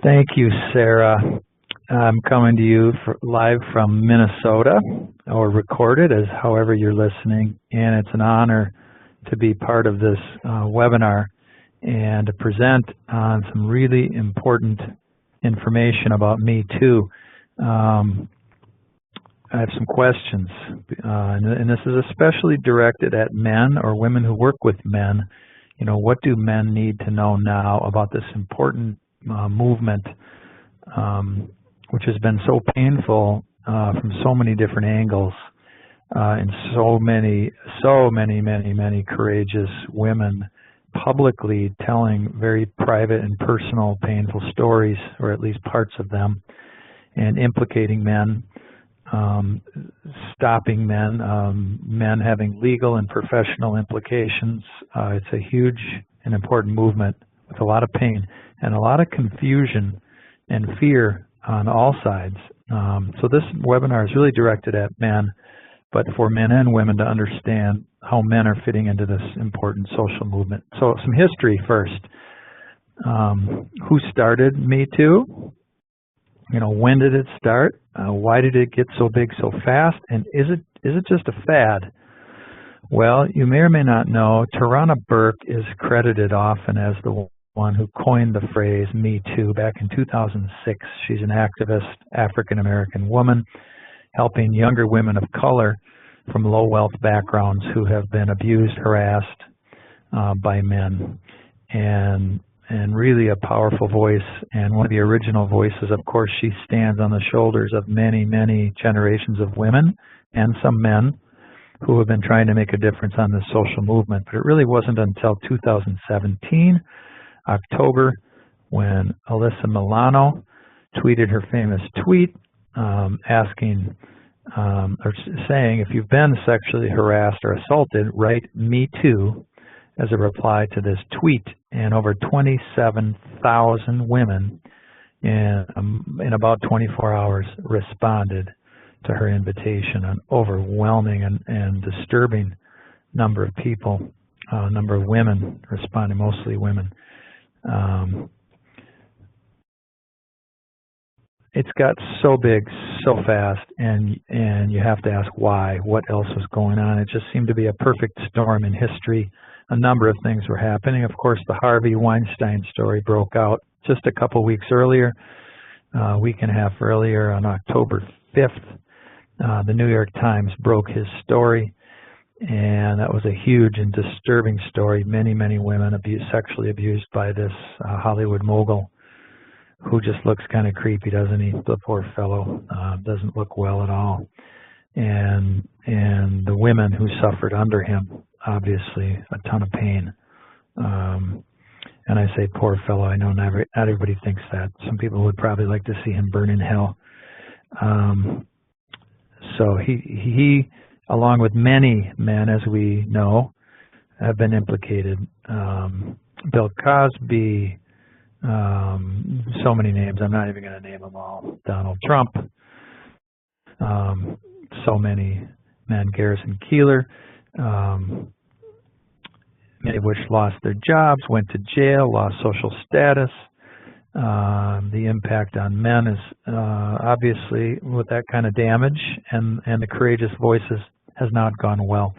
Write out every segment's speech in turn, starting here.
Thank you, Sarah. I'm coming to you live from Minnesota, or recorded as however you're listening, and it's an honor to be part of this webinar and to present on some really important information about MeToo. I have some questions, and this is especially directed at men or women who work with men. You know, what do men need to know now about this important movement, which has been so painful from so many different angles, and so many courageous women publicly telling very private and personal, painful stories, or at least parts of them, and implicating men, stopping men, men having legal and professional implications. It's a huge and important movement with a lot of pain and a lot of confusion and fear on all sides. So this webinar is really directed at men, but for men and women to understand how men are fitting into this important social movement. So some history first. Who started MeToo? You know, when did it start? Why did it get so big so fast? And is it just a fad? Well, you may or may not know, Tarana Burke is credited often as the one who coined the phrase Me Too back in 2006. She's an activist, African-American woman, helping younger women of color from low-wealth backgrounds who have been abused, harassed by men, and really a powerful voice, and one of the original voices. Of course, she stands on the shoulders of many generations of women and some men who have been trying to make a difference on this social movement. But it really wasn't until 2017, October, when Alyssa Milano tweeted her famous tweet asking or saying, if you've been sexually harassed or assaulted, write Me Too as a reply to this tweet. And over 27,000 women in about 24 hours responded to her invitation. An overwhelming and disturbing number of people, number of women responding, mostly women. It's got so big so fast, and you have to ask why. What else was going on? It just seemed to be a perfect storm in history. A number of things were happening. Of course, the Harvey Weinstein story broke out just a couple weeks earlier, a week and a half earlier, on October 5th. The New York Times broke his story, and that was a huge and disturbing story. Many women sexually abused by this Hollywood mogul, who just looks kind of creepy, doesn't he? The poor fellow doesn't look well at all. And the women who suffered under him, obviously a ton of pain. And I say poor fellow, I know not everybody thinks that. Some people would probably like to see him burn in hell. So he, along with many men, as we know, have been implicated. Bill Cosby, so many names, I'm not even going to name them all. Donald Trump, so many men, Garrison Keillor, many of which lost their jobs, went to jail, lost social status. The impact on men is obviously, with that kind of damage, and the courageous voices, has not gone well.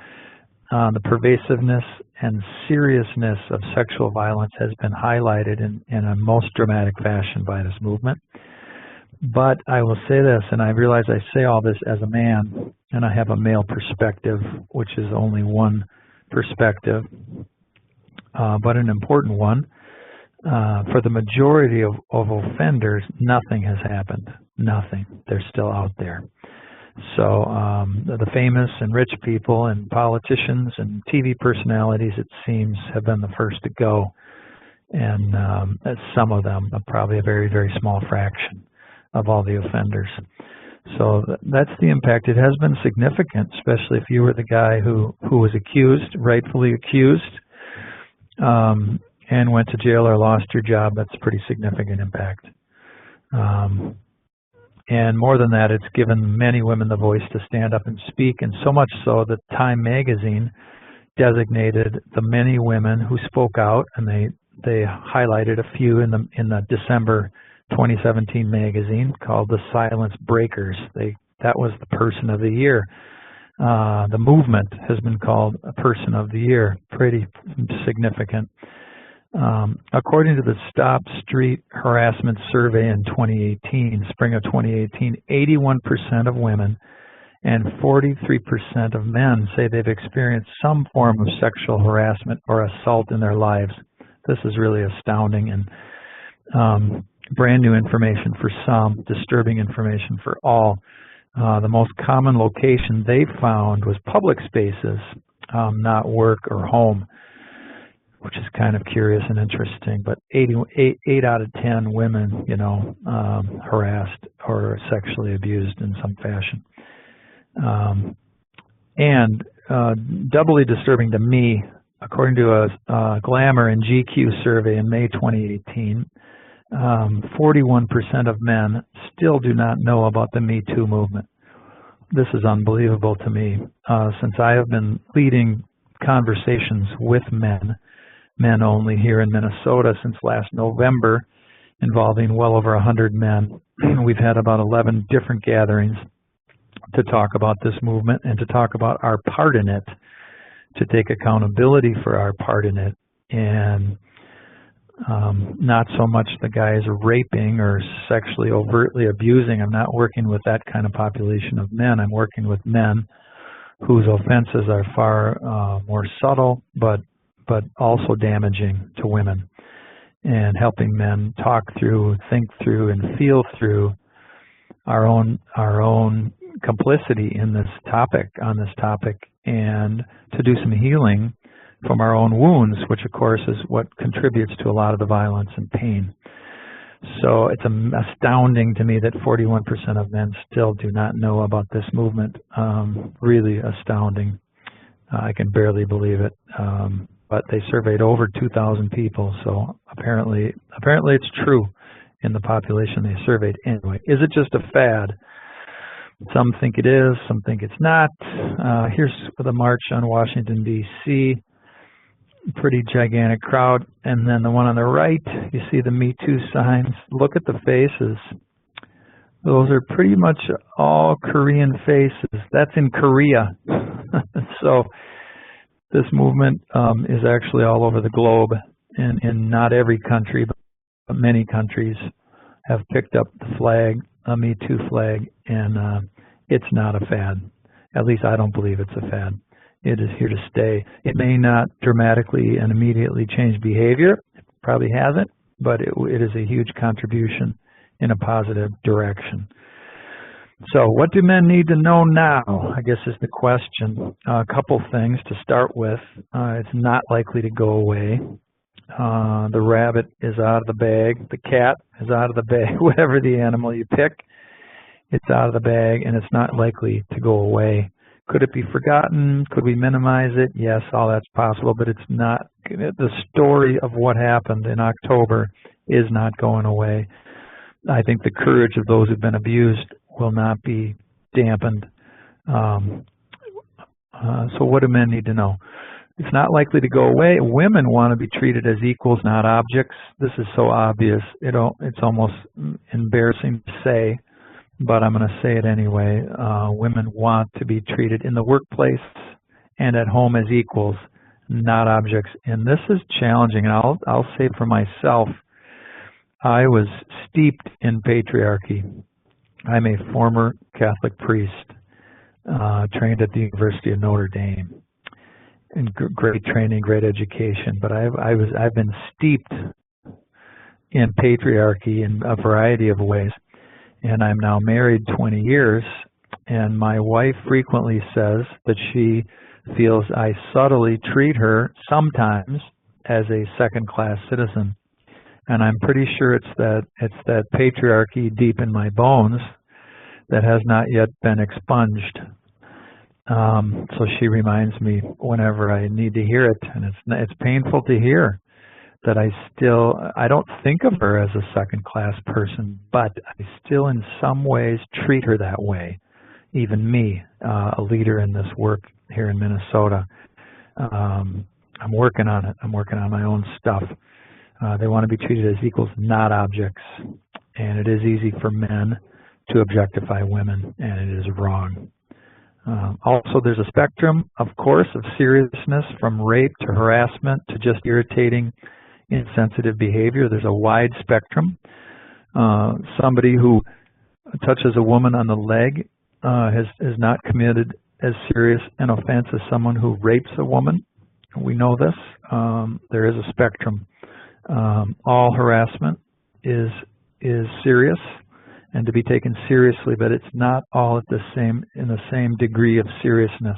The pervasiveness and seriousness of sexual violence has been highlighted in a most dramatic fashion by this movement. But I will say this, and I realize I say all this as a man, and I have a male perspective, which is only one perspective, but an important one. For the majority of offenders, nothing has happened. Nothing. They're still out there. So the famous and rich people and politicians and TV personalities, it seems, have been the first to go. And some of them, probably a very small fraction of all the offenders. So that's the impact. It has been significant, especially if you were the guy who was accused, rightfully accused, and went to jail or lost your job. That's a pretty significant impact. And more than that, it's given many women the voice to stand up and speak, and so much so that Time magazine designated the many women who spoke out, and they highlighted a few in the December 2017 magazine called The Silence Breakers. That was the person of the year. The movement has been called a person of the year. Pretty significant. According to the Stop Street Harassment Survey in 2018, spring of 2018, 81% of women and 43% of men say they've experienced some form of sexual harassment or assault in their lives. This is really astounding and brand new information for some, disturbing information for all. The most common location they found was public spaces, not work or home, which is kind of curious and interesting. But 8 out of 10 women, harassed or sexually abused in some fashion. And doubly disturbing to me, according to a Glamour and GQ survey in May 2018, 41% of men still do not know about the MeToo movement. This is unbelievable to me. Since I have been leading conversations with men only here in Minnesota since last November, involving well over 100 men, we've had about 11 different gatherings to talk about this movement and to talk about our part in it, to take accountability for our part in it, and not so much the guys raping or sexually overtly abusing. I'm not working with that kind of population of men. I'm working with men whose offenses are far more subtle, but also damaging to women, and helping men talk through, think through, and feel through our own complicity in this topic, and to do some healing from our own wounds, which of course is what contributes to a lot of the violence and pain. So it's astounding to me that 41% of men still do not know about this movement. Really astounding. I can barely believe it. But they surveyed over 2,000 people, so apparently it's true in the population they surveyed. Anyway, is it just a fad? Some think it is, some think it's not. Here's the march on Washington, D.C. Pretty gigantic crowd. And then the one on the right, you see the Me Too signs. Look at the faces. Those are pretty much all Korean faces. That's in Korea. So this movement is actually all over the globe. And in not every country, but many countries have picked up the flag, a Me Too flag, and it's not a fad. At least I don't believe it's a fad. It is here to stay. It may not dramatically and immediately change behavior. It probably hasn't, but it is a huge contribution in a positive direction. So what do men need to know now, I guess is the question. A couple things to start with. It's not likely to go away. The rabbit is out of the bag. The cat is out of the bag. Whatever the animal you pick, it's out of the bag, and it's not likely to go away. Could it be forgotten? Could we minimize it? Yes, all that's possible, but it's not. The story of what happened in October is not going away. I think the courage of those who've been abused will not be dampened. So what do men need to know? It's not likely to go away. Women want to be treated as equals, not objects. This is so obvious. It's almost embarrassing to say, but I'm going to say it anyway. Women want to be treated in the workplace and at home as equals, not objects. And this is challenging. And I'll say for myself, I was steeped in patriarchy. I'm a former Catholic priest, trained at the University of Notre Dame. And great training, great education. But I've been steeped in patriarchy in a variety of ways. And I'm now married 20 years, and my wife frequently says that she feels I subtly treat her sometimes as a second-class citizen. And I'm pretty sure it's that patriarchy deep in my bones that has not yet been expunged. So she reminds me whenever I need to hear it, and it's painful to hear that I don't think of her as a second-class person, but I still in some ways treat her that way. Even me, a leader in this work here in Minnesota. I'm working on it. I'm working on my own stuff. They want to be treated as equals, not objects. and it is easy for men to objectify women, and it is wrong. Also, there's a spectrum, of course, of seriousness from rape to harassment to just irritating, insensitive behavior. There's a wide spectrum. Somebody who touches a woman on the leg has not committed as serious an offense as someone who rapes a woman. We know this. There is a spectrum. All harassment is serious and to be taken seriously, but it's not all in the same degree of seriousness.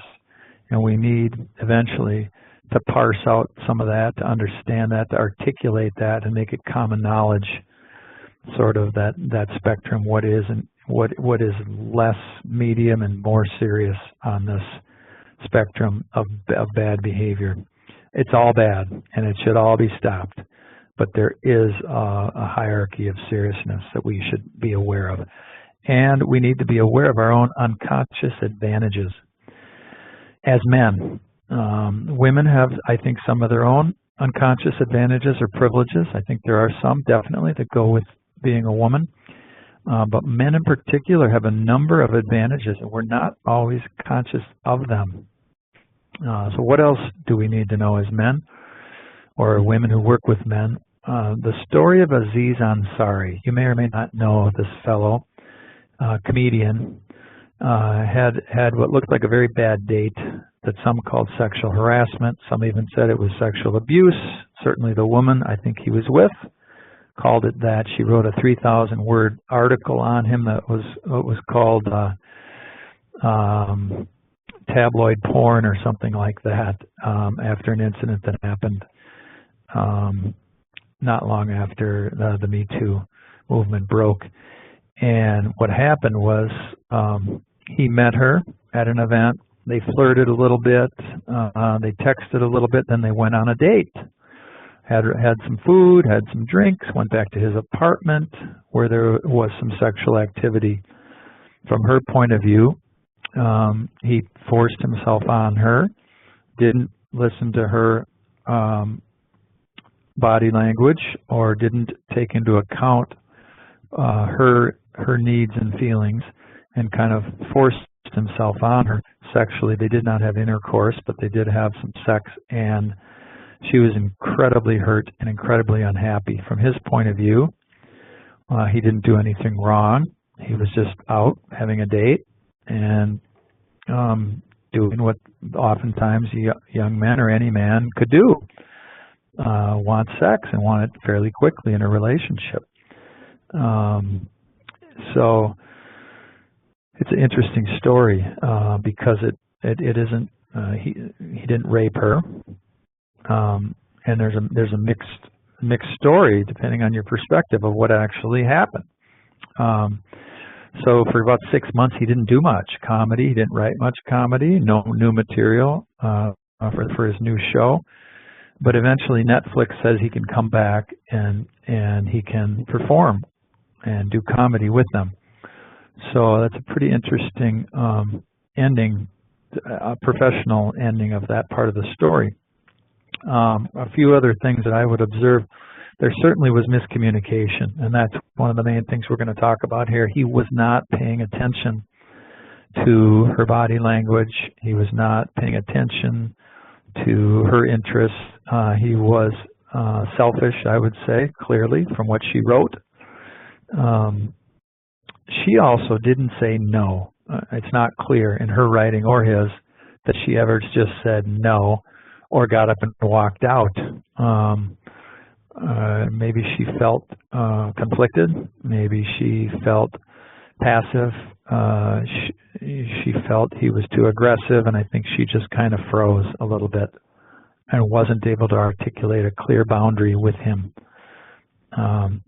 And we need eventually to parse out some of that, to understand that, to articulate that, and make it common knowledge, sort of that spectrum, what is and what is less medium and more serious on this spectrum of bad behavior. It's all bad, and it should all be stopped. But there is a hierarchy of seriousness that we should be aware of. And we need to be aware of our own unconscious advantages. As men, women have, I think, some of their own unconscious advantages or privileges. I think there are some, definitely, that go with being a woman. But men in particular have a number of advantages, and we're not always conscious of them. So what else do we need to know as men or women who work with men? The story of Aziz Ansari. You may or may not know this fellow, comedian, had what looked like a very bad date that some called sexual harassment. Some even said it was sexual abuse. Certainly the woman I think he was with called it that. She wrote a 3,000-word article on him that was called tabloid porn or something like that, after an incident that happened not long after the MeToo movement broke. And what happened was he met her at an event. They flirted a little bit. They texted a little bit. Then they went on a date. Had some food, had some drinks, went back to his apartment where there was some sexual activity. From her point of view, he forced himself on her, didn't listen to her body language, or didn't take into account her needs and feelings, and kind of forced himself on her sexually. They did not have intercourse, but they did have some sex, and she was incredibly hurt and incredibly unhappy. From his point of view, he didn't do anything wrong. He was just out having a date and doing what oftentimes young men or any man could do. Want sex and want it fairly quickly in a relationship. So it's an interesting story because it isn't he didn't rape her, and there's a mixed story depending on your perspective of what actually happened. So for about 6 months he didn't do much comedy. He didn't write much comedy. No new material for his new show. But eventually Netflix says he can come back and he can perform and do comedy with them. So that's a pretty interesting ending, a professional ending of that part of the story. A few other things that I would observe. There certainly was miscommunication, and that's one of the main things we're going to talk about here. He was not paying attention to her body language. He was not paying attention to her interests. He was selfish, I would say, clearly, from what she wrote. She also didn't say no. It's not clear in her writing or his that she ever just said no or got up and walked out. Maybe she felt conflicted. Maybe she felt passive. She felt he was too aggressive, and I think she just kind of froze a little bit and wasn't able to articulate a clear boundary with him. And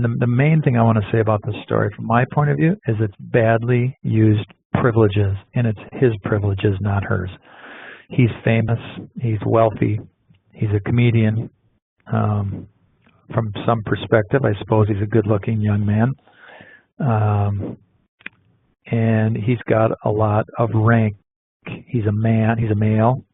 the main thing I want to say about this story, from my point of view, is it's badly used privileges, and it's his privileges, not hers. He's famous. He's wealthy. He's a comedian. From some perspective, I suppose he's a good-looking young man. And he's got a lot of rank. He's a man. He's a male.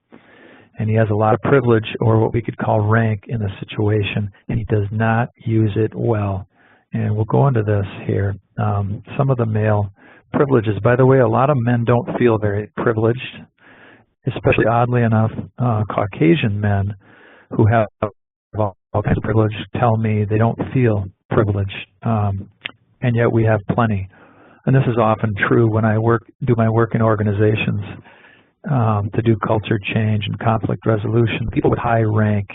And he has a lot of privilege, or what we could call rank, in the situation, and he does not use it well. and we'll go into this here. Some of the male privileges. By the way, a lot of men don't feel very privileged, especially, oddly enough, Caucasian men who have all kinds of privilege tell me they don't feel privileged, and yet we have plenty. And this is often true when I do my work in organizations to do culture change and conflict resolution. People with high rank,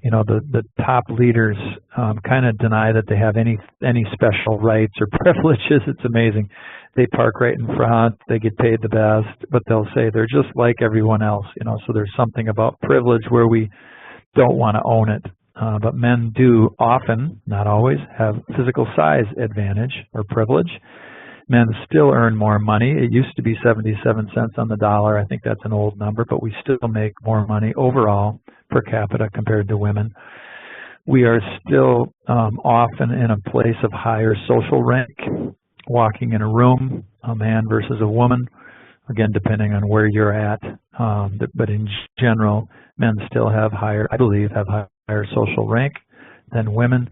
the top leaders kind of deny that they have any special rights or privileges. It's amazing. They park right in front, they get paid the best, but they'll say they're just like everyone else, so there's something about privilege where we don't want to own it. But men do often, not always, have physical size advantage or privilege. Men still earn more money. It used to be 77 cents on the dollar. I think that's an old number, but we still make more money overall per capita compared to women. We are still often in a place of higher social rank. Walking in a room, a man versus a woman, again, depending on where you're at. But in general, men still have higher, I believe, have higher social rank than women.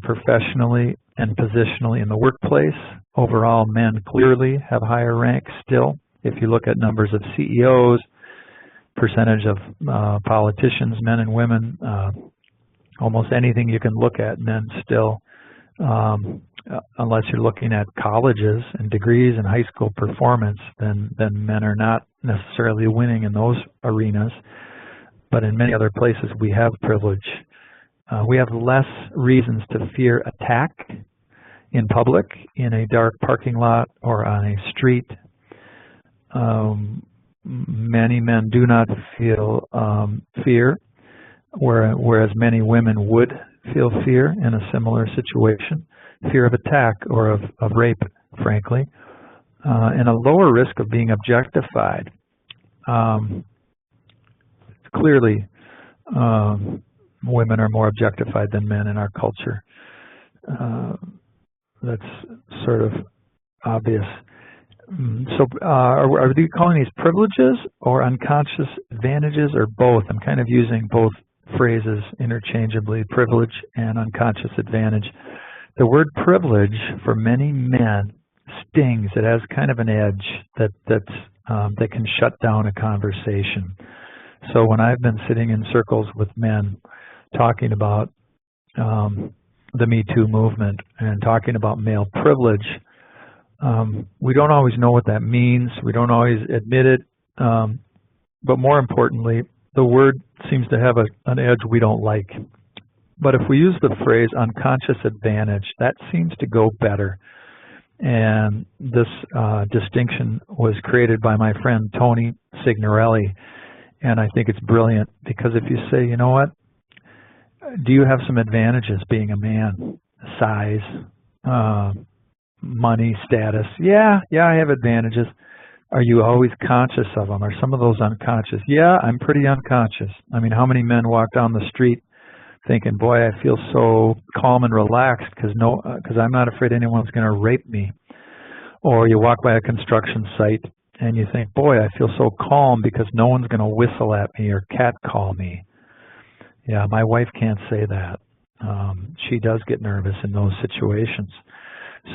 Professionally and positionally in the workplace, overall, men clearly have higher rank still. If you look at numbers of CEOs, percentage of politicians, men and women, almost anything you can look at, men still, unless you're looking at colleges and degrees and high school performance, then men are not necessarily winning in those arenas. But in many other places, we have privilege. We have less reasons to fear attack in public, in a dark parking lot or on a street. Many men do not feel fear, whereas many women would feel fear in a similar situation. Fear of attack or of rape, frankly, and a lower risk of being objectified. Clearly, women are more objectified than men in our culture. That's sort of obvious. So are we calling these privileges or unconscious advantages or both? I'm kind of using both phrases interchangeably, privilege and unconscious advantage. The word privilege for many men stings. It has kind of an edge that can shut down a conversation. So when I've been sitting in circles with men talking about the MeToo movement and talking about male privilege, we don't always know what that means. We don't always admit it. But more importantly, the word seems to have an edge we don't like. But if we use the phrase unconscious advantage, that seems to go better. And this distinction was created by my friend Tony Signorelli. And I think it's brilliant because if you say, you know what, do you have some advantages being a man? Size, money, status. Yeah, I have advantages. Are you always conscious of them? Are some of those unconscious? Yeah, I'm pretty unconscious. I mean, how many men walk down the street thinking, boy, I feel so calm and relaxed because I'm not afraid anyone's going to rape me. Or you walk by a construction site and you think, boy, I feel so calm because no one's going to whistle at me or catcall me. Yeah, my wife can't say that. She does get nervous in those situations.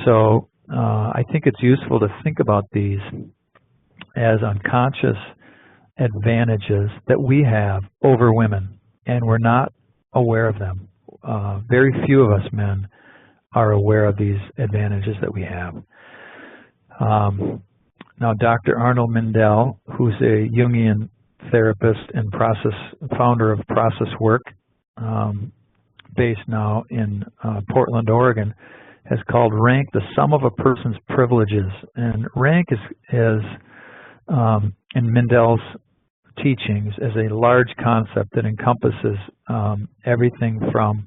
So I think it's useful to think about these as unconscious advantages that we have over women, and we're not aware of them. Very few of us men are aware of these advantages that we have. Now, Dr. Arnold Mindell, who's a Jungian therapist and founder of Process Work, based now in Portland, Oregon, has called rank the sum of a person's privileges. And rank is in Mindell's teachings, is a large concept that encompasses everything from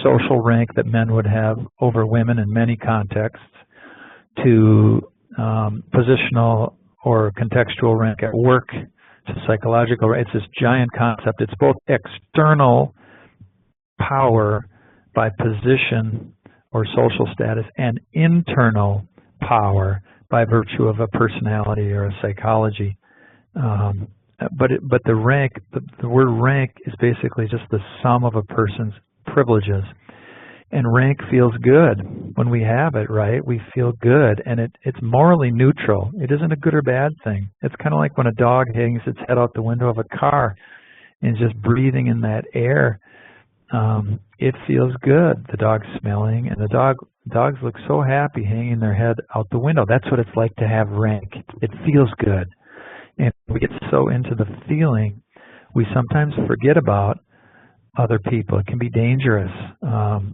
social rank that men would have over women in many contexts to positional or contextual rank at work to psychological rank. It's this giant concept. It's both external power by position or social status and internal power by virtue of a personality or a psychology. But the rank, the word rank is basically just the sum of a person's privileges. And rank feels good when we have it, right? We feel good, and it's morally neutral. It isn't a good or bad thing. It's kind of like when a dog hangs its head out the window of a car and is just breathing in that air. It feels good. The dog's smelling, and dogs look so happy hanging their head out the window. That's what it's like to have rank. It feels good. And we get so into the feeling, we sometimes forget about other people. It can be dangerous.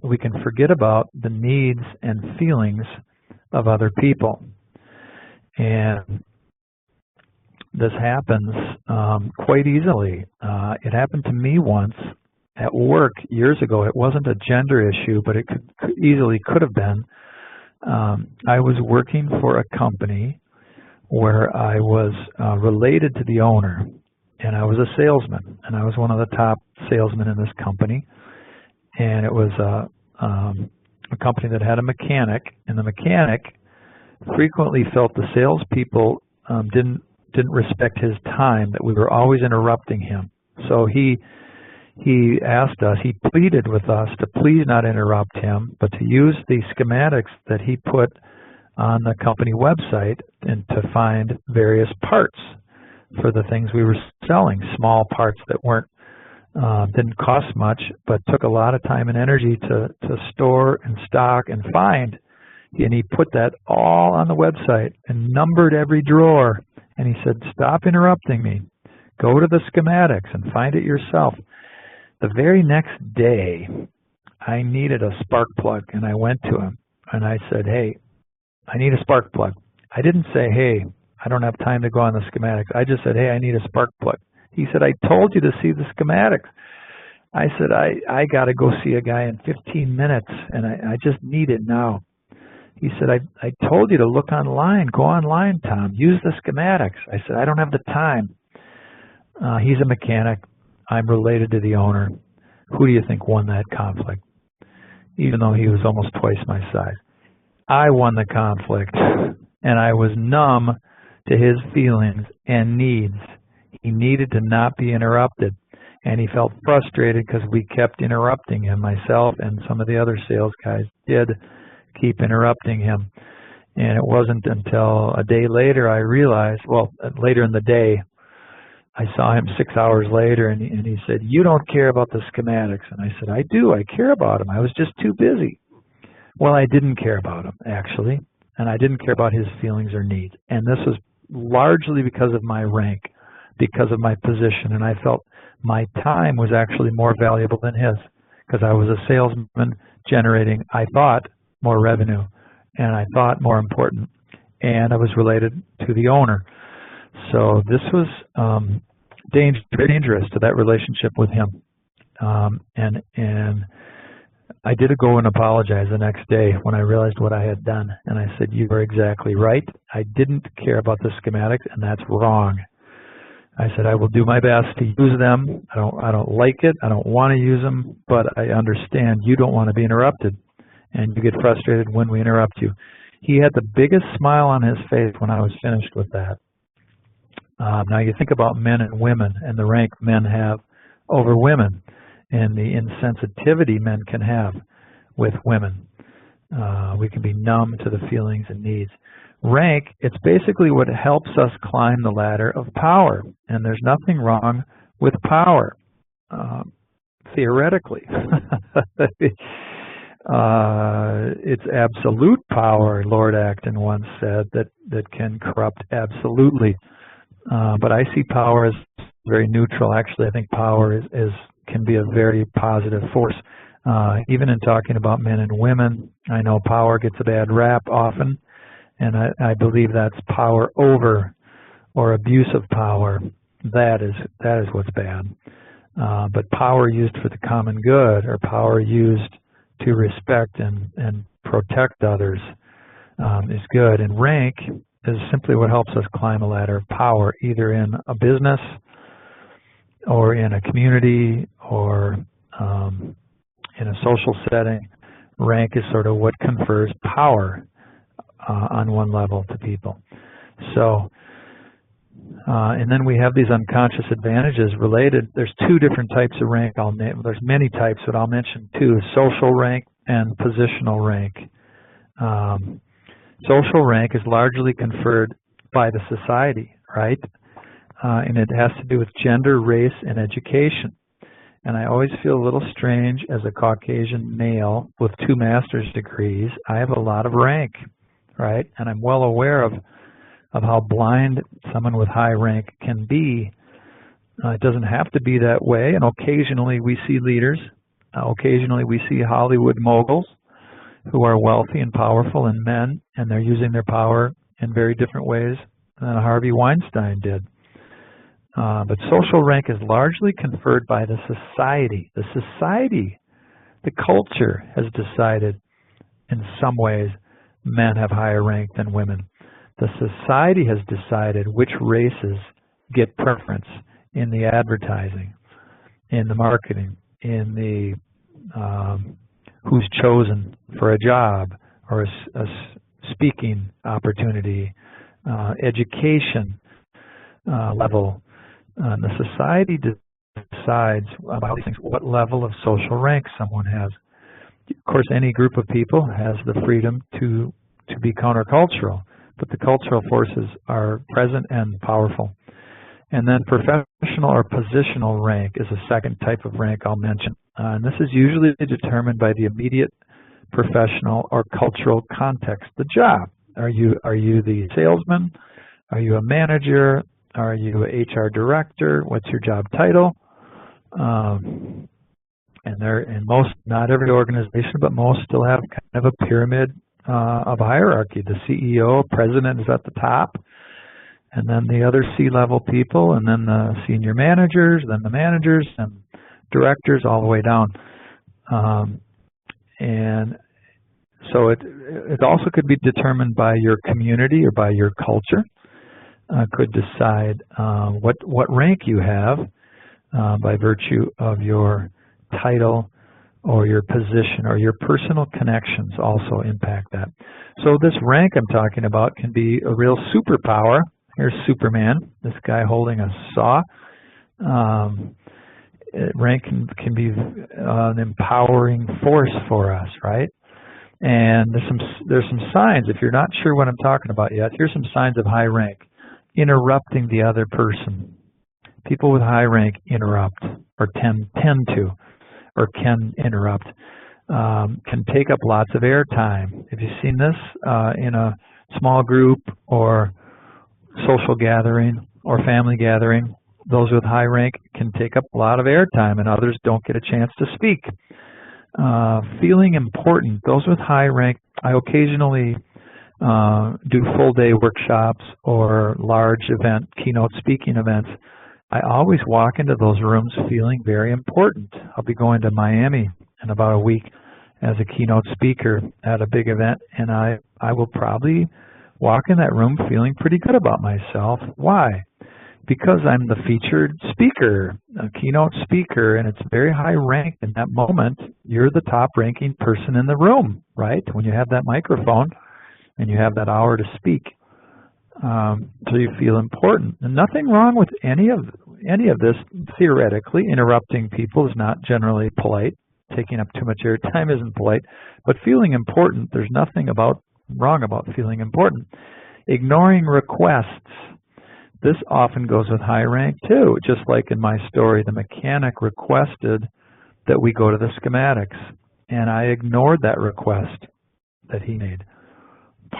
We can forget about the needs and feelings of other people. And this happens quite easily. It happened to me once at work years ago. It wasn't a gender issue, but it easily could have been. I was working for a company where I was related to the owner, and I was a salesman, and I was one of the top salesmen in this company. And it was a company that had a mechanic, and the mechanic frequently felt the salespeople didn't respect his time, that we were always interrupting him. So he asked us, he pleaded with us to please not interrupt him, but to use the schematics that he put on the company website and to find various parts for the things we were selling, small parts that didn't cost much, but took a lot of time and energy to store and stock and find. And he put that all on the website and numbered every drawer. And he said, "Stop interrupting me. Go to the schematics and find it yourself." The very next day, I needed a spark plug, and I went to him and I said, "Hey, I need a spark plug." I didn't say, "Hey, I don't have time to go on the schematics." I just said, "Hey, I need a spark plug." He said, "I told you to see the schematics." I said, I got to go see a guy in 15 minutes, and I just need it now. He said, I told you to look online. Go online, Tom. Use the schematics. I said, "I don't have the time." He's a mechanic. I'm related to the owner. Who do you think won that conflict? Even though he was almost twice my size. I won the conflict, and I was numb to his feelings and needs. He needed to not be interrupted, and he felt frustrated because we kept interrupting him. Myself and some of the other sales guys did keep interrupting him. And it wasn't until a day later I realized, well, later in the day, I saw him 6 hours later, and he said, "You don't care about the schematics." And I said, "I do. I care about them. I was just too busy." Well, I didn't care about him, actually, and I didn't care about his feelings or needs. And this was largely because of my rank, because of my position, and I felt my time was actually more valuable than his, because I was a salesman generating, I thought, more revenue, and I thought more important, and I was related to the owner. So this was very dangerous to that relationship with him. And I did go and apologize the next day when I realized what I had done. And I said, "You are exactly right. I didn't care about the schematics, and that's wrong." I said, "I will do my best to use them. I don't like it. I don't want to use them, but I understand you don't want to be interrupted, and you get frustrated when we interrupt you." He had the biggest smile on his face when I was finished with that. Now you think about men and women and the rank men have over women and the insensitivity men can have with women. We can be numb to the feelings and needs. Rank, it's basically what helps us climb the ladder of power, and there's nothing wrong with power, theoretically. It's absolute power, Lord Acton once said, that can corrupt absolutely. But I see power as very neutral. Actually, I think power can be a very positive force. Even in talking about men and women, I know power gets a bad rap often, and I believe that's power over or abuse of power. That is what's bad. But power used for the common good, or power used to respect and protect others, is good. And rank is simply what helps us climb a ladder of power, either in a business or in a community or in a social setting. Rank is sort of what confers power on one level to people. So, and then we have these unconscious advantages related. There's two different types of rank. There's many types, but I'll mention two: social rank and positional rank. Social rank is largely conferred by the society, right? And it has to do with gender, race, and education. And I always feel a little strange as a Caucasian male with 2 master's degrees. I have a lot of rank, right? And I'm well aware of how blind someone with high rank can be. It doesn't have to be that way, and occasionally we see leaders, occasionally we see Hollywood moguls who are wealthy and powerful and men, and they're using their power in very different ways than Harvey Weinstein did. But social rank is largely conferred by the society. The society, the culture has decided in some ways men have higher rank than women. The society has decided which races get preference in the advertising, in the marketing, in the who's chosen for a job or a speaking opportunity, education level. The society decides about these things, what level of social rank someone has. Of course, any group of people has the freedom to be countercultural, but the cultural forces are present and powerful. And then professional or positional rank is a second type of rank I'll mention. And this is usually determined by the immediate professional or cultural context, the job. Are you the salesman? Are you a manager? Are you an HR director? What's your job title? And most, not every organization, but most still have kind of a pyramid of hierarchy. The CEO, president is at the top, and then the other C-level people, and then the senior managers, then the managers, and directors all the way down. And so it also could be determined by your community or by your culture. Could decide what rank you have by virtue of your title or your position, or your personal connections also impact that. So this rank I'm talking about can be a real superpower. Here's Superman, this guy holding a saw. Rank can be an empowering force for us, right? And there's some signs. If you're not sure what I'm talking about yet, here's some signs of high rank. Interrupting the other person. People with high rank interrupt, or tend to, or can interrupt. Can take up lots of airtime. Have you seen this in a small group or social gathering or family gathering? Those with high rank can take up a lot of airtime, and others don't get a chance to speak. Feeling important. Those with high rank, I occasionally do full-day workshops or large event, keynote speaking events. I always walk into those rooms feeling very important. I'll be going to Miami in about a week as a keynote speaker at a big event, and I will probably walk in that room feeling pretty good about myself. Why? Because I'm the featured speaker, a keynote speaker, and it's very high rank in that moment. You're the top-ranking person in the room, right? When you have that microphone and you have that hour to speak, so you feel important. And nothing wrong with any of this. Theoretically, interrupting people is not generally polite. Taking up too much airtime isn't polite. But feeling important, there's nothing wrong about feeling important. Ignoring requests. This often goes with high rank too. Just like in my story, the mechanic requested that we go to the schematics, and I ignored that request that he made.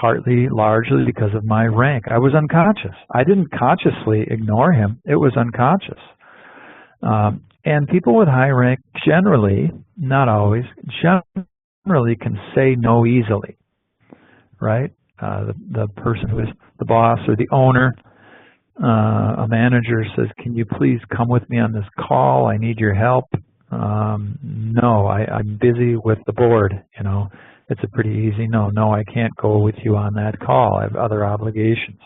Largely because of my rank. I was unconscious. I didn't consciously ignore him. It was unconscious. And people with high rank generally, not always, generally can say no easily, right? The person who is the boss or the owner, a manager says, can you please come with me on this call? I need your help. No, I'm busy with the board, you know. It's a pretty easy no, I can't go with you on that call. I have other obligations.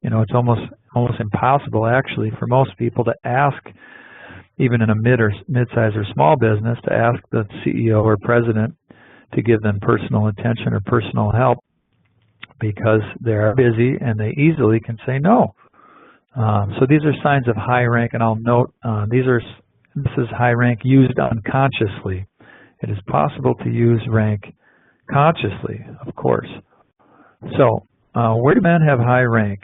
You know, it's almost impossible actually for most people to ask, even in a mid-size or small business, to ask the CEO or president to give them personal attention or personal help, because they're busy and they easily can say no. So these are signs of high rank, and I'll note this is high rank used unconsciously. It is possible to use rank consciously, of course. So, where do men have high rank,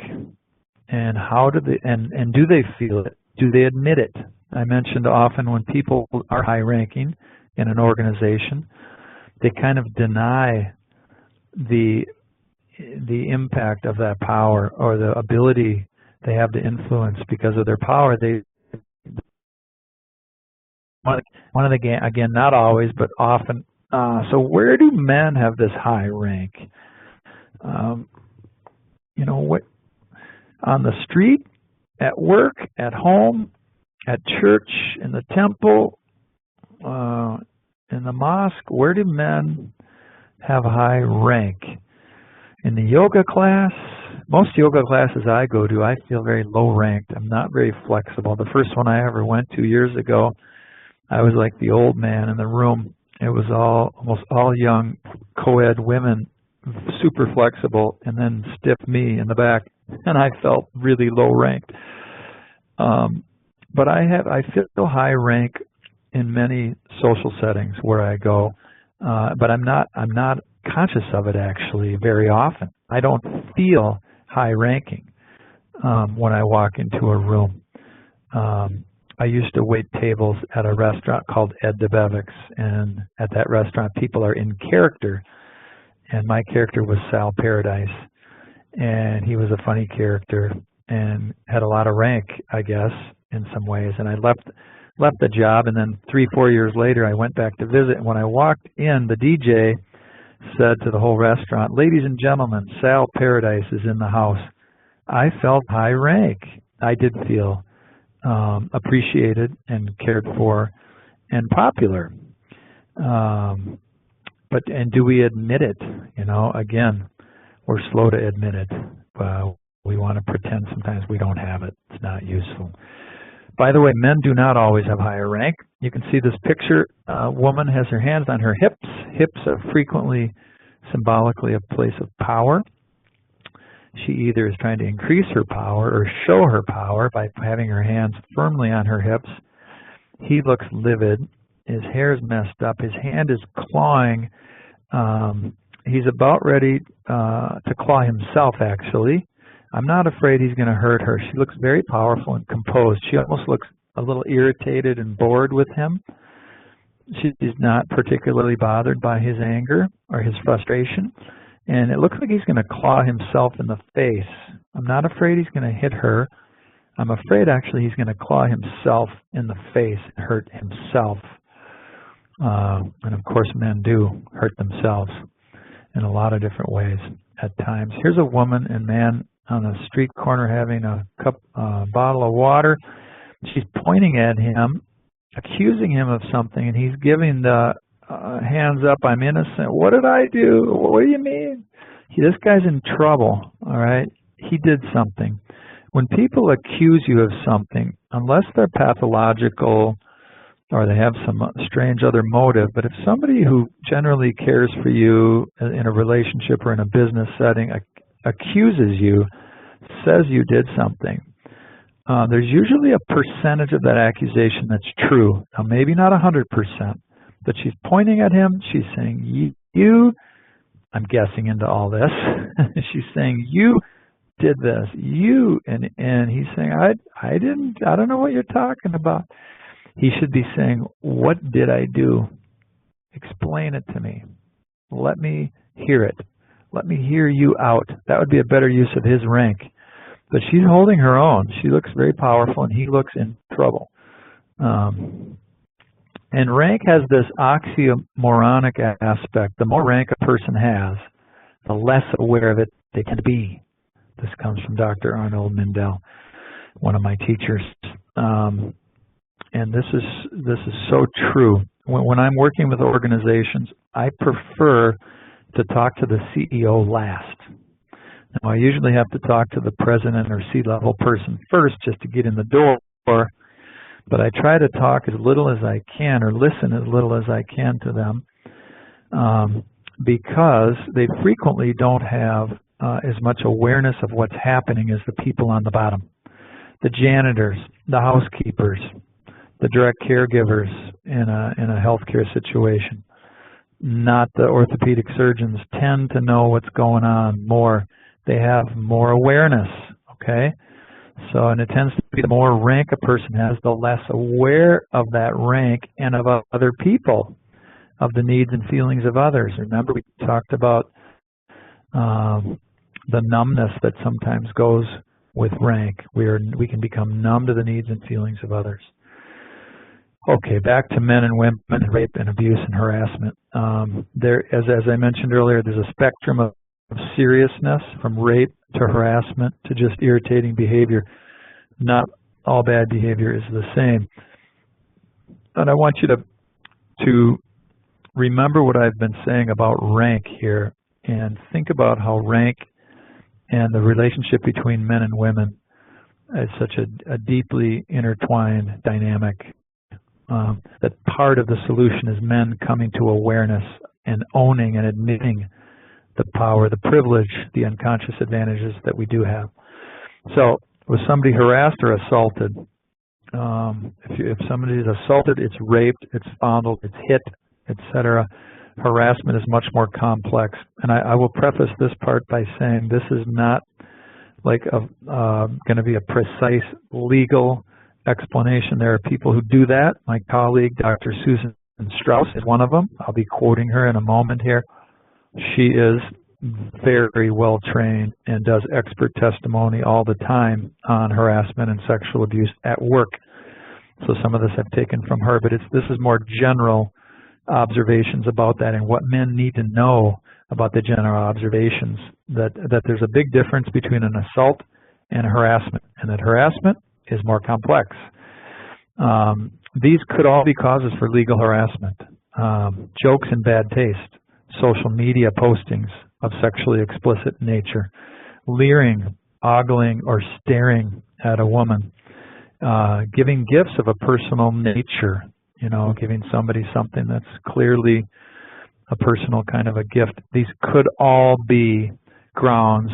and how do they and do they feel it? Do they admit it? I mentioned often when people are high ranking in an organization, they kind of deny the impact of that power or the ability they have to influence because of their power. They one of the again, not always, but often. So where do men have this high rank? You know, what, on the street, at work, at home, at church, in the temple, in the mosque? Where do men have high rank? In the yoga class, most yoga classes I go to, I feel very low ranked. I'm not very flexible. The first one I ever went to years ago, I was like the old man in the room. It was almost all young co-ed women, super flexible, and then stiff me in the back, and I felt really low ranked. But I feel high rank in many social settings where I go, but I'm not conscious of it actually very often. I don't feel high ranking when I walk into a room. I used to wait tables at a restaurant called Ed DeBevick's, and at that restaurant people are in character, and my character was Sal Paradise, and he was a funny character and had a lot of rank, I guess, in some ways. And I left the job, and then 3-4 years later I went back to visit, and when I walked in, the DJ said to the whole restaurant, "Ladies and gentlemen, Sal Paradise is in the house." I felt high rank. I did feel appreciated and cared for and popular. But do we admit it? You know, again, we're slow to admit it. We want to pretend sometimes we don't have it. It's not useful. By the way, men do not always have higher rank. You can see this picture. A woman has her hands on her hips. Hips are frequently symbolically a place of power. She either is trying to increase her power or show her power by having her hands firmly on her hips. He looks livid. His hair is messed up. His hand is clawing. He's about ready to claw himself, actually. I'm not afraid he's going to hurt her. She looks very powerful and composed. She almost looks a little irritated and bored with him. She's not particularly bothered by his anger or his frustration. And it looks like he's going to claw himself in the face. I'm not afraid he's going to hit her. I'm afraid actually he's going to claw himself in the face and hurt himself. And of course men do hurt themselves in a lot of different ways at times. Here's a woman and man on a street corner having a bottle of water. She's pointing at him, accusing him of something, and he's giving the hands up, I'm innocent. What did I do? What do you mean? This guy's in trouble, all right? He did something. When people accuse you of something, unless they're pathological or they have some strange other motive, but if somebody who generally cares for you in a relationship or in a business setting accuses you, says you did something, there's usually a percentage of that accusation that's true. Now, maybe not 100%, but she's pointing at him. She's saying, you, I'm guessing into all this. She's saying, you did this, you, and he's saying, I don't know what you're talking about. He should be saying, what did I do? Explain it to me. Let me hear it. Let me hear you out. That would be a better use of his rank. But she's holding her own. She looks very powerful, and he looks in trouble. And rank has this oxymoronic aspect. The more rank a person has, the less aware of it they tend to be. This comes from Dr. Arnold Mindell, one of my teachers. And this is so true. When I'm working with organizations, I prefer to talk to the CEO last. Now, I usually have to talk to the president or C-level person first just to get in the door, but I try to talk as little as I can or listen as little as I can to them because they frequently don't have as much awareness of what's happening as the people on the bottom. The janitors, the housekeepers, the direct caregivers in a healthcare situation, not the orthopedic surgeons, tend to know what's going on more. They have more awareness, okay? So, and it tends to be the more rank a person has, the less aware of that rank and of other people, of the needs and feelings of others. Remember, we talked about the numbness that sometimes goes with rank. We can become numb to the needs and feelings of others. Okay, back to men and women, rape and abuse and harassment. As I mentioned earlier, there's a spectrum of seriousness from rape to harassment to just irritating behavior. Not all bad behavior is the same. And I want you to remember what I've been saying about rank here, and think about how rank and the relationship between men and women is such a deeply intertwined dynamic. That part of the solution is men coming to awareness and owning and admitting the power, the privilege, the unconscious advantages that we do have. So, was somebody harassed or assaulted? If somebody is assaulted, it's raped, it's fondled, it's hit, etc. Harassment is much more complex. And I will preface this part by saying this is not like going to be a precise legal explanation. There are people who do that. My colleague, Dr. Susan Strauss, is one of them. I'll be quoting her in a moment here. She is very well trained and does expert testimony all the time on harassment and sexual abuse at work. So some of this I've taken from her, but this is more general observations about that and what men need to know about the general observations, that there's a big difference between an assault and a harassment, and that harassment is more complex. These could all be causes for legal harassment. Jokes in bad taste, social media postings of sexually explicit nature, leering, ogling, or staring at a woman, giving gifts of a personal nature, giving somebody something that's clearly a personal kind of a gift. These could all be grounds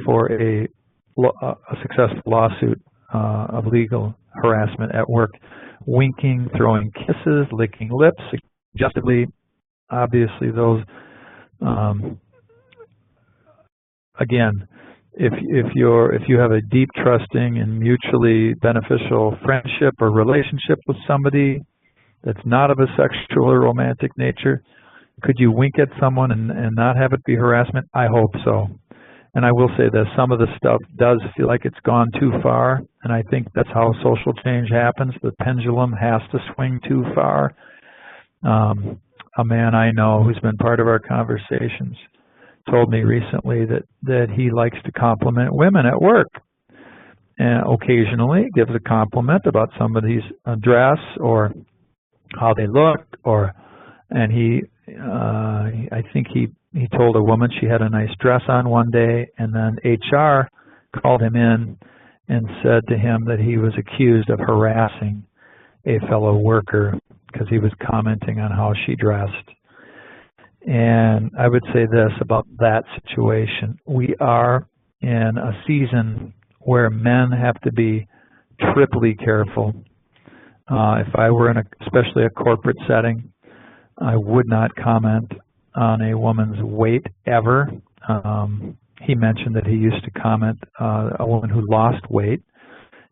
for a successful lawsuit of legal harassment at work. Winking, throwing kisses, licking lips, suggestively, obviously those, again, if you have a deep, trusting, and mutually beneficial friendship or relationship with somebody that's not of a sexual or romantic nature, could you wink at someone and not have it be harassment? I hope so. And I will say this, some of the stuff does feel like it's gone too far, and I think that's how social change happens. The pendulum has to swing too far. A man I know who's been part of our conversations told me recently that he likes to compliment women at work, and occasionally gives a compliment about somebody's dress or how they look, and I think he told a woman she had a nice dress on one day, and then HR called him in and said to him that he was accused of harassing a fellow worker because he was commenting on how she dressed. And I would say this about that situation. We are in a season where men have to be triply careful. If I were in especially a corporate setting, I would not comment on a woman's weight ever. He mentioned that he used to comment a woman who lost weight.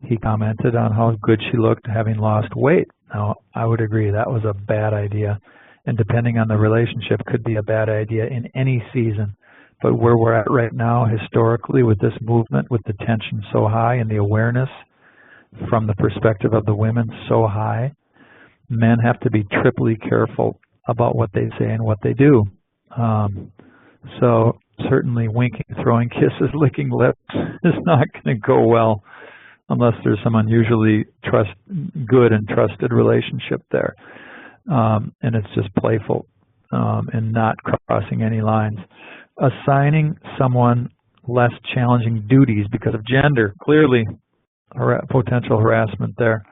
He commented on how good she looked having lost weight. Now, I would agree that was a bad idea, and depending on the relationship, could be a bad idea in any season. But where we're at right now, historically, with this movement, with the tension so high and the awareness from the perspective of the women so high, men have to be triply careful about what they say and what they do. So certainly winking, throwing kisses, licking lips is not going to go well unless there's some unusually good and trusted relationship there. And it's just playful and not crossing any lines. Assigning someone less challenging duties because of gender, clearly potential harassment there.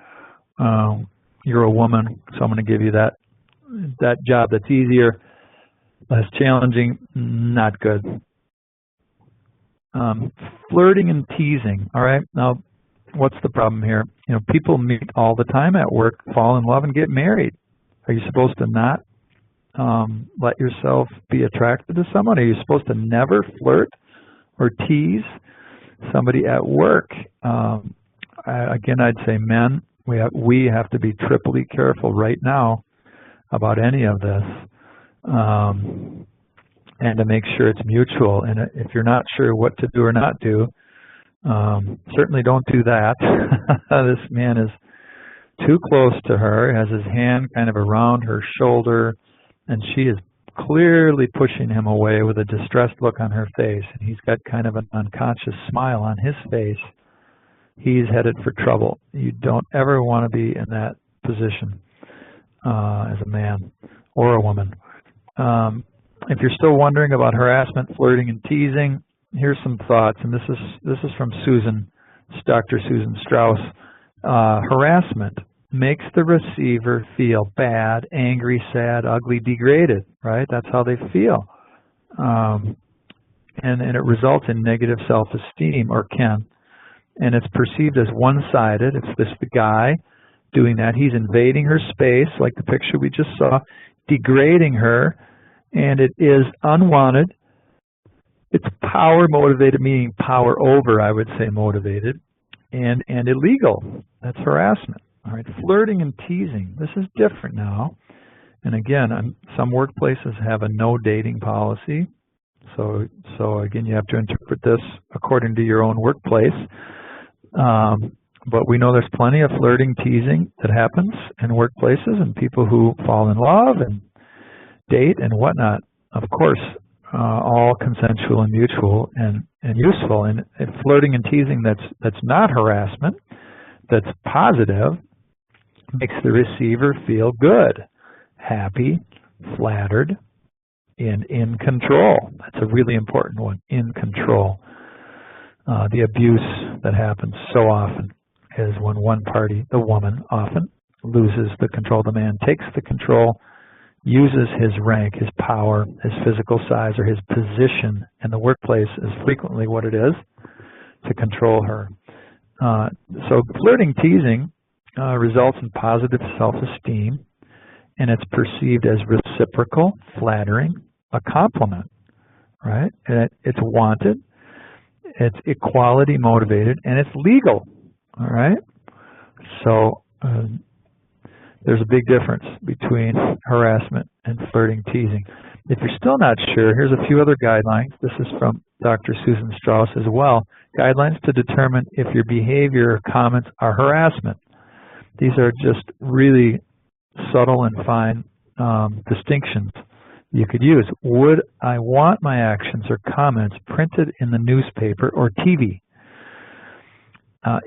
You're a woman, so I'm going to give you that job that's easier, less challenging, not good. Flirting and teasing, all right? Now, what's the problem here? You know, people meet all the time at work, fall in love, and get married. Are you supposed to not let yourself be attracted to someone? Are you supposed to never flirt or tease somebody at work? Again, I'd say men, we have to be triply careful right now about any of this, and to make sure it's mutual. And if you're not sure what to do or not do, certainly don't do that. This man is too close to her, has his hand kind of around her shoulder, and she is clearly pushing him away with a distressed look on her face. And he's got kind of an unconscious smile on his face. He's headed for trouble. You don't ever want to be in that position as a man or a woman. If you're still wondering about harassment, flirting, and teasing, here's some thoughts, and this is from Dr. Susan Strauss. Harassment makes the receiver feel bad, angry, sad, ugly, degraded, right? That's how they feel. And it results in negative self-esteem, or can. And it's perceived as one-sided. It's the guy doing that. He's invading her space, like the picture we just saw, degrading her, and it is unwanted. It's power motivated, meaning power over, I would say, motivated, and illegal. That's harassment. All right, flirting and teasing. This is different now. And again, some workplaces have a no dating policy. So again, you have to interpret this according to your own workplace. But we know there's plenty of flirting, teasing that happens in workplaces, and people who fall in love and date and whatnot. Of course, all consensual and mutual and useful. And flirting and teasing that's not harassment, that's positive, makes the receiver feel good, happy, flattered, and in control. That's a really important one, in control. The abuse that happens so often is when one party, the woman, often loses the control. The man takes the control, uses his rank, his power, his physical size, or his position in the workplace is frequently what it is, to control her. So flirting, teasing results in positive self-esteem, and it's perceived as reciprocal, flattering, a compliment, right? And it's wanted, it's equality motivated, and it's legal, all right? So there's a big difference between harassment and flirting, teasing. If you're still not sure, here's a few other guidelines. This is from Dr. Susan Strauss as well. Guidelines to determine if your behavior or comments are harassment. These are just really subtle and fine distinctions you could use. Would I want my actions or comments printed in the newspaper or TV?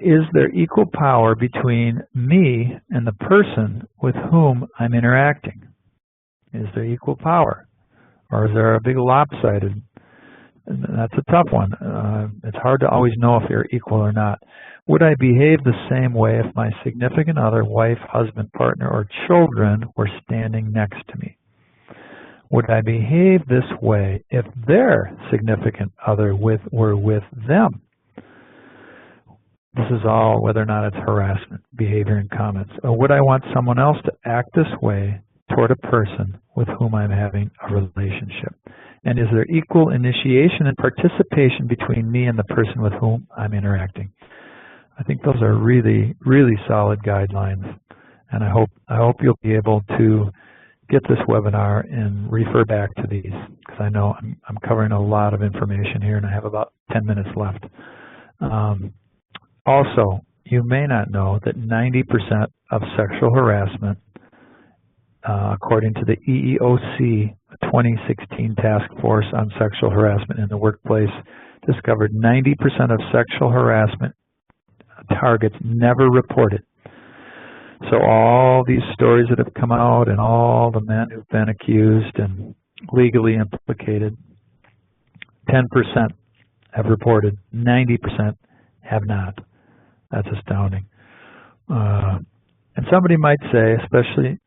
Is there equal power between me and the person with whom I'm interacting? Is there equal power? Or is there a big lopsided? That's a tough one. It's hard to always know if they're equal or not. Would I behave the same way if my significant other, wife, husband, partner, or children were standing next to me? Would I behave this way if their significant other were with them? This is all whether or not it's harassment, behavior, and comments. Or would I want someone else to act this way toward a person with whom I'm having a relationship? And is there equal initiation and participation between me and the person with whom I'm interacting? I think those are really, really solid guidelines. And I hope you'll be able to get this webinar and refer back to these, because I know I'm covering a lot of information here and I have about 10 minutes left. Also, you may not know that 90% of sexual harassment, according to the EEOC 2016 Task Force on Sexual Harassment in the Workplace, discovered 90% of sexual harassment targets never reported. So all these stories that have come out and all the men who've been accused and legally implicated, 10% have reported, 90% have not. That's astounding. And somebody might say, especially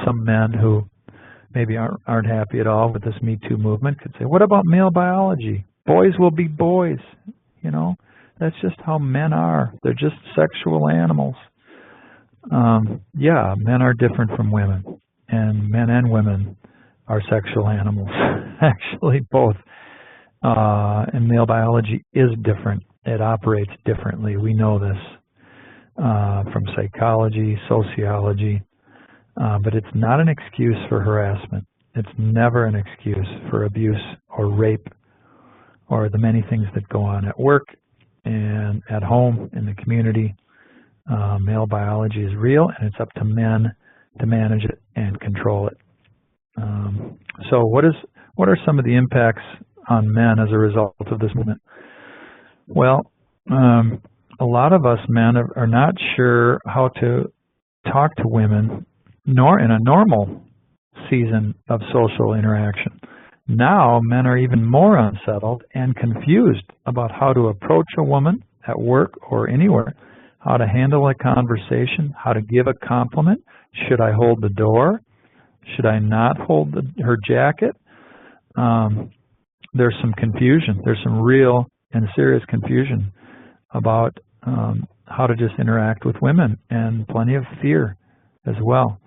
some men who maybe aren't happy at all with this MeToo movement, could say, what about male biology? Boys will be boys, you know? That's just how men are. They're just sexual animals. Yeah, men are different from women, and men and women are sexual animals. Actually, both. And male biology is different. It operates differently. We know this from psychology, sociology, but it's not an excuse for harassment. It's never an excuse for abuse or rape or the many things that go on at work and at home, in the community. Male biology is real, and it's up to men to manage it and control it. So what are some of the impacts on men as a result of this movement? Well, a lot of us men are not sure how to talk to women, nor in a normal season of social interaction. Now, men are even more unsettled and confused about how to approach a woman at work or anywhere, how to handle a conversation, how to give a compliment. Should I hold the door? Should I not hold her jacket? There's some confusion. There's some real and serious confusion about how to just interact with women, and plenty of fear as well.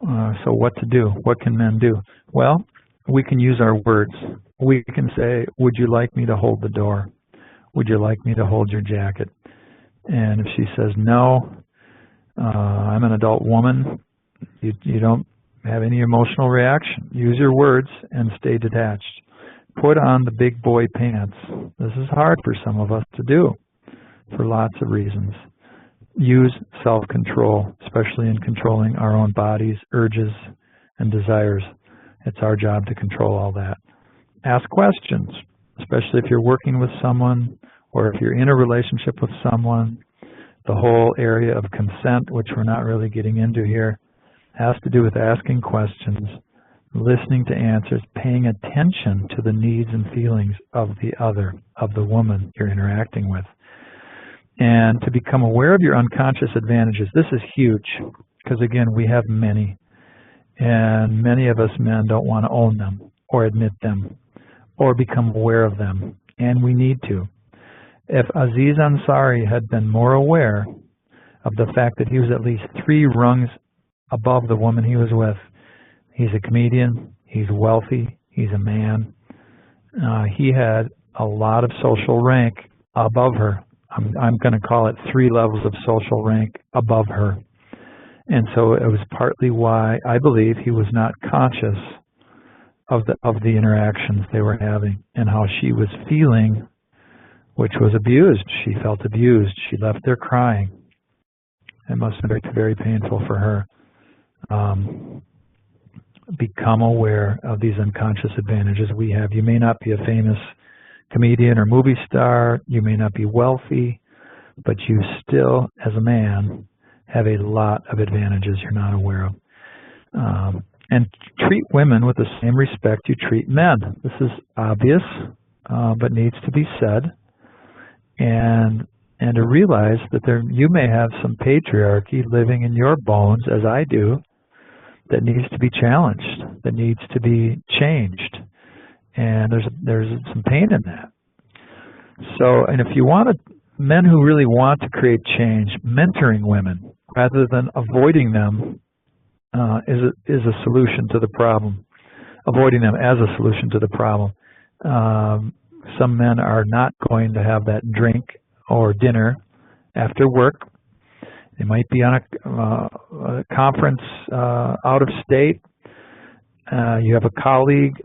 So what to do? What can men do? Well, we can use our words. We can say, would you like me to hold the door? Would you like me to hold your jacket? And if she says no, I'm an adult woman, you don't have any emotional reaction. Use your words and stay detached. Put on the big boy pants. This is hard for some of us to do for lots of reasons. Use self-control, especially in controlling our own bodies, urges, and desires. It's our job to control all that. Ask questions, especially if you're working with someone or if you're in a relationship with someone. The whole area of consent, which we're not really getting into here, has to do with asking questions, listening to answers, paying attention to the needs and feelings of the other, of the woman you're interacting with. And to become aware of your unconscious advantages. This is huge because, again, we have many. And many of us men don't want to own them or admit them or become aware of them. And we need to. If Aziz Ansari had been more aware of the fact that he was at least 3 rungs above the woman he was with, he's a comedian, he's wealthy, he's a man, he had a lot of social rank above her. I'm going to call it 3 levels of social rank above her. And so it was partly why I believe he was not conscious of the interactions they were having and how she was feeling, which was abused. She felt abused. She left there crying. It must have been very, very painful for her. Become aware of these unconscious advantages we have. You may not be a famous comedian or movie star. You may not be wealthy, but you still, as a man, have a lot of advantages you're not aware of. And treat women with the same respect you treat men. This is obvious, but needs to be said. And to realize that you may have some patriarchy living in your bones, as I do, that needs to be challenged, that needs to be changed. And there's some pain in that. So, and if you want men who really want to create change, mentoring women rather than avoiding them is a solution to the problem. Avoiding them as a solution to the problem. Some men are not going to have that drink or dinner after work. They might be on a conference out of state. You have a colleague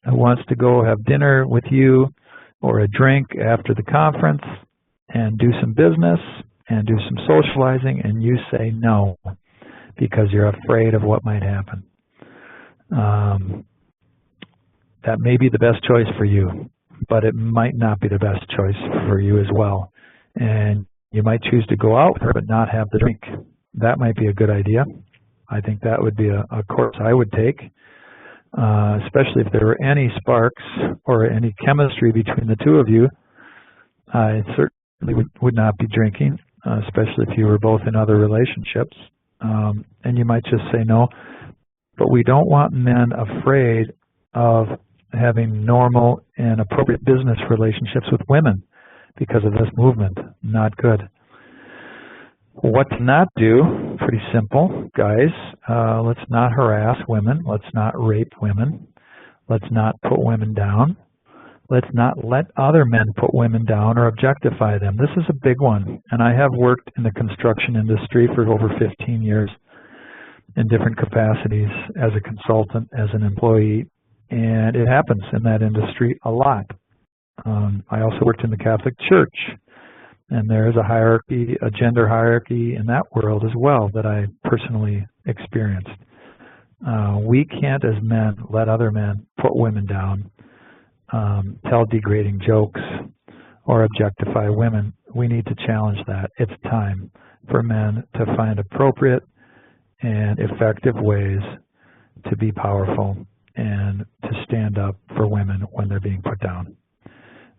who wants to go have dinner with you or a drink after the conference and do some business and do some socializing, and you say no because you're afraid of what might happen. That may be the best choice for you, but it might not be the best choice for you as well. And you might choose to go out with her but not have the drink. That might be a good idea. I think that would be a course I would take, especially if there were any sparks or any chemistry between the two of you. It certainly would not be drinking, especially if you were both in other relationships. And you might just say no. But we don't want men afraid of having normal and appropriate business relationships with women, because of this movement. Not good. What to not do, pretty simple, guys. Let's not harass women. Let's not rape women. Let's not put women down. Let's not let other men put women down or objectify them. This is a big one. And I have worked in the construction industry for over 15 years in different capacities as a consultant, as an employee. And it happens in that industry a lot. I also worked in the Catholic Church. And there is a hierarchy, a gender hierarchy in that world as well that I personally experienced. We can't, as men, let other men put women down, tell degrading jokes, or objectify women. We need to challenge that. It's time for men to find appropriate and effective ways to be powerful and to stand up for women when they're being put down.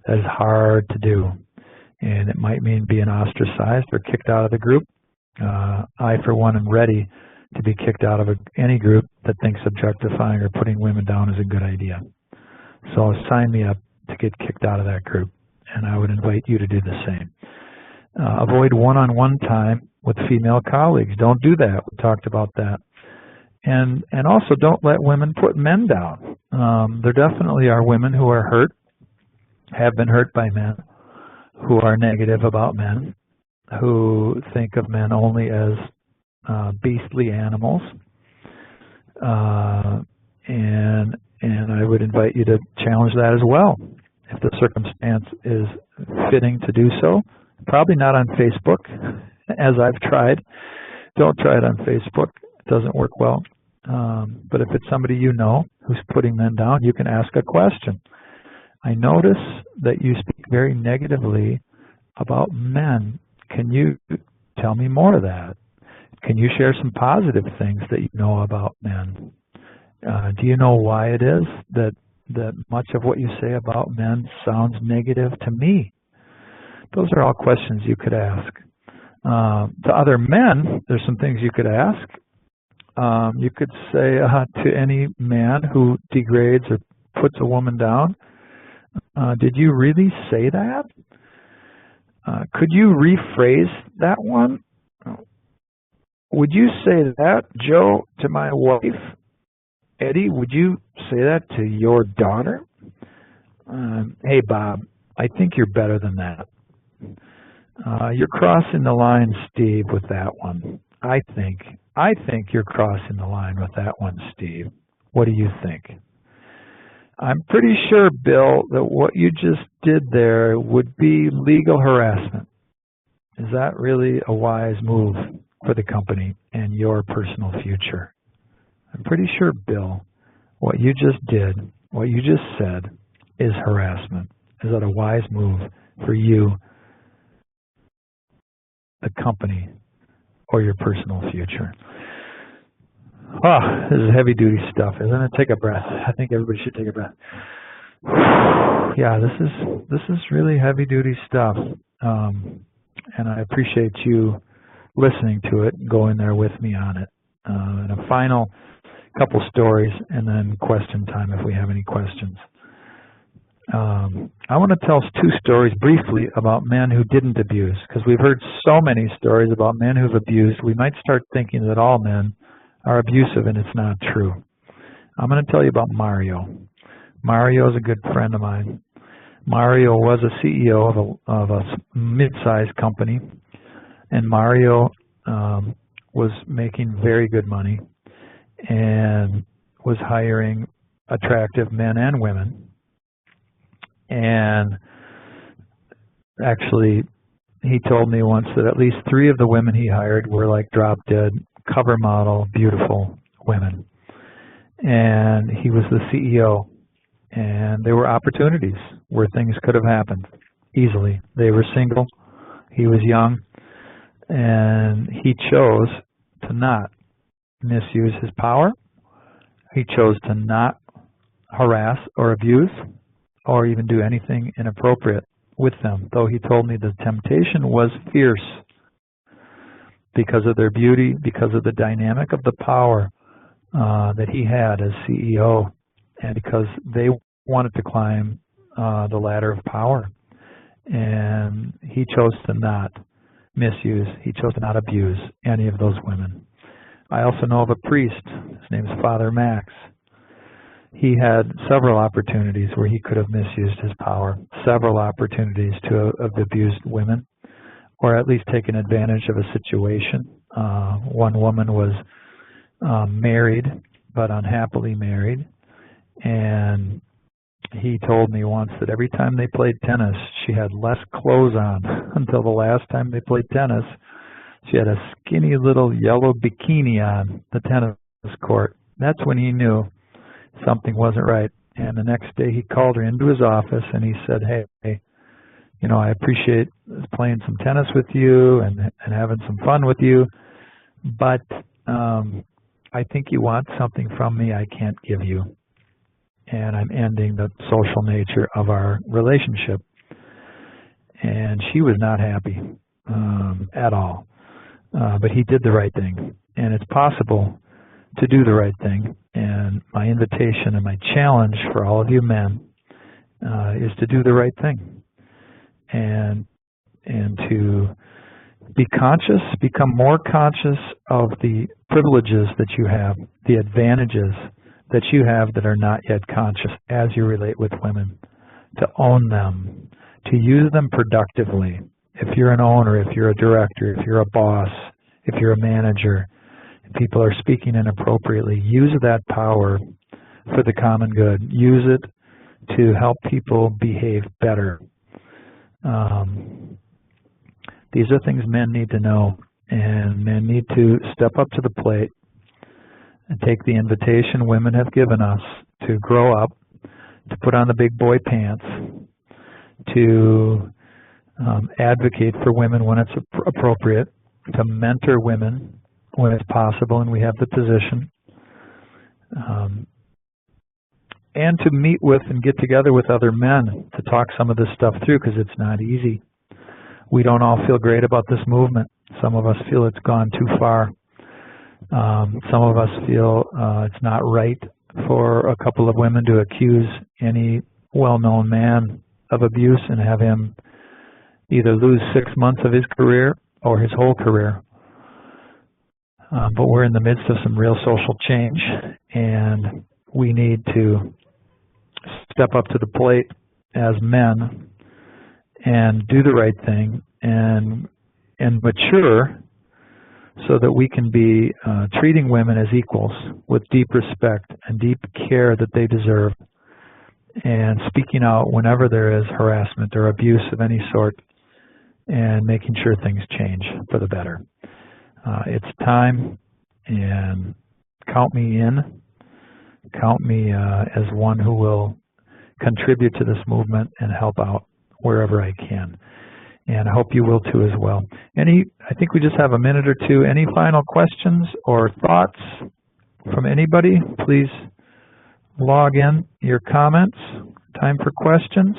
That is hard to do. And it might mean being ostracized or kicked out of the group. I, for one, am ready to be kicked out of any group that thinks objectifying or putting women down is a good idea. So sign me up to get kicked out of that group, and I would invite you to do the same. Avoid one-on-one time with female colleagues. Don't do that. We talked about that. And also don't let women put men down. There definitely are women who are hurt, have been hurt by men, who are negative about men, who think of men only as beastly animals. And I would invite you to challenge that as well, if the circumstance is fitting to do so. Probably not on Facebook, as I've tried. Don't try it on Facebook. It doesn't work well. But if it's somebody you know who's putting men down, you can ask a question. I notice that you speak very negatively about men. Can you tell me more of that? Can you share some positive things that you know about men? Do you know why it is that much of what you say about men sounds negative to me? Those are all questions you could ask. To other men, there's some things you could ask. You could say to any man who degrades or puts a woman down, did you really say that? Could you rephrase that one? Would you say that, Joe, to my wife? Eddie, would you say that to your daughter? Hey, Bob, I think you're better than that. You're crossing the line, Steve, with that one. I think you're crossing the line with that one, Steve. What do you think? I'm pretty sure, Bill, that what you just did there would be legal harassment. Is that really a wise move for the company and your personal future? I'm pretty sure, Bill, what you just did, what you just said, is harassment. Is that a wise move for you, the company, or your personal future? Oh, this is heavy-duty stuff, isn't it? Take a breath. I think everybody should take a breath. Yeah, this is really heavy-duty stuff, and I appreciate you listening to it and going there with me on it. And a final couple stories, and then question time if we have any questions. I want to tell 2 stories briefly about men who didn't abuse, because we've heard so many stories about men who've abused. We might start thinking that all men are abusive, and it's not true. I'm going to tell you about Mario. Mario is a good friend of mine. Mario was a CEO of a mid-sized company, and Mario was making very good money and was hiring attractive men and women. And actually, he told me once that at least 3 of the women he hired were like drop-dead, cover model, beautiful women. And he was the CEO. And there were opportunities where things could have happened easily. They were single. He was young. And he chose to not misuse his power. He chose to not harass or abuse or even do anything inappropriate with them, though he told me the temptation was fierce because of their beauty, because of the dynamic of the power that he had as CEO, and because they wanted to climb the ladder of power. and he chose to not misuse, he chose to not abuse any of those women. I also know of a priest, his name is Father Max. He had several opportunities where he could have misused his power, several opportunities to have abused women, or at least taken advantage of a situation. One woman was married, but unhappily married, and he told me once that every time they played tennis, she had less clothes on until the last time they played tennis. She had a skinny little yellow bikini on the tennis court. That's when he knew something wasn't right. And the next day he called her into his office and he said, hey, you know, I appreciate playing some tennis with you and having some fun with you, but I think you want something from me I can't give you. And I'm ending the social nature of our relationship. And she was not happy at all. But he did the right thing. And it's possible to do the right thing. And my invitation and my challenge for all of you men is to do the right thing. And to be conscious, become more conscious of the privileges that you have, the advantages that you have that are not yet conscious as you relate with women, to own them, to use them productively. If you're an owner, if you're a director, if you're a boss, if you're a manager, if people are speaking inappropriately, use that power for the common good. Use it to help people behave better. These are things men need to know, and men need to step up to the plate and take the invitation women have given us to grow up, to put on the big boy pants, to advocate for women when it's appropriate, to mentor women when it's possible and we have the position, and to meet with and get together with other men to talk some of this stuff through, because it's not easy. We don't all feel great about this movement. Some of us feel it's gone too far. Some of us feel it's not right for a couple of women to accuse any well-known man of abuse and have him either lose 6 months of his career or his whole career. But we're in the midst of some real social change, and we need to step up to the plate as men and do the right thing and mature so that we can be treating women as equals with deep respect and deep care that they deserve, and speaking out whenever there is harassment or abuse of any sort, and making sure things change for the better. It's time, and count me in. Count me as one who will contribute to this movement and help out wherever I can. And I hope you will too as well. I think we just have a minute or two. Any final questions or thoughts from anybody? Please log in your comments. Time for questions.